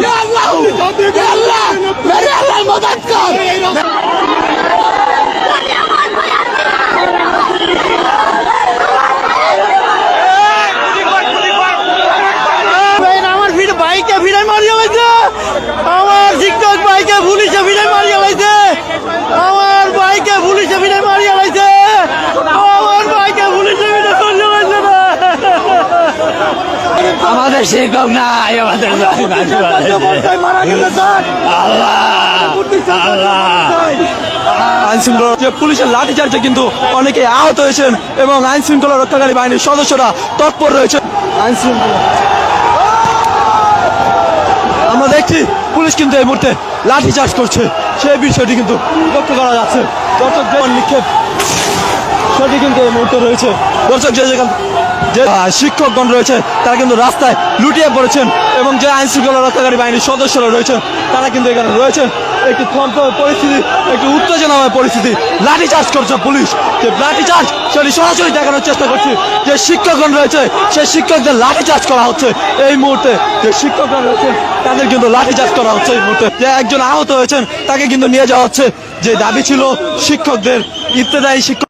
या अल्लाह मेरे अल्लाह मदद कर। বাইকে ভিড়ে মারিয়ে লাইছে, আমার শিক্ষক বাইকে পুলিশে ভিড়ে মারিয়ে লাইছে, আমার বাইকে পুলিশে ভিড়ে মারিয়ে লাইছে, আমার বাইকে পুলিশে ভিড়ে মারিয়ে লাইছে না। আমাদের শিক্ষক নাই, আমাদের আইন শৃঙ্খলা যে পুলিশের লাঠিচার্জে কিন্তু অনেকে আহত হয়েছেন এবং আইন শৃঙ্খলা রক্ষাকারী বাহিনীর সদস্যরা তৎপর রয়েছে। আইন শৃঙ্খলা আমরা দেখছি পুলিশ কিন্তু এই মুহূর্তে লাঠিচার্জ করছে, সেই বিষয়টি কিন্তু লক্ষ্য করা যাচ্ছে। দর্শক নিক্ষেপ সেটি কিন্তু এই মুহূর্তে রয়েছে। দর্শক যে শিক্ষকগণ রয়েছে তারা কিন্তু রাস্তায় লুটিয়ে পড়েছেন এবং যে আইন শৃঙ্খলা রক্ষাকারী বাহিনীর সদস্যরা রয়েছেন তারা কিন্তু এখানে রয়েছেন। একটি থমথমে পরিস্থিতি, একটি উত্তেজনাময় পরিস্থিতি। লাঠিচার্জ করছে পুলিশ, যে লাঠিচার্জ সেটি সরাসরি দেখানোর চেষ্টা করছি। যে শিক্ষকগণ রয়েছে সেই শিক্ষকদের লাঠিচার্জ করা হচ্ছে এই মুহূর্তে। যে শিক্ষকগণ রয়েছেন তাদের কিন্তু লাঠিচার্জ করা হচ্ছে এই মুহূর্তে। যে একজন আহত হয়েছেন তাকে কিন্তু নিয়ে যাওয়া হচ্ছে। যে দাবি ছিল শিক্ষকদের ইবতেদায়ী শিক্ষক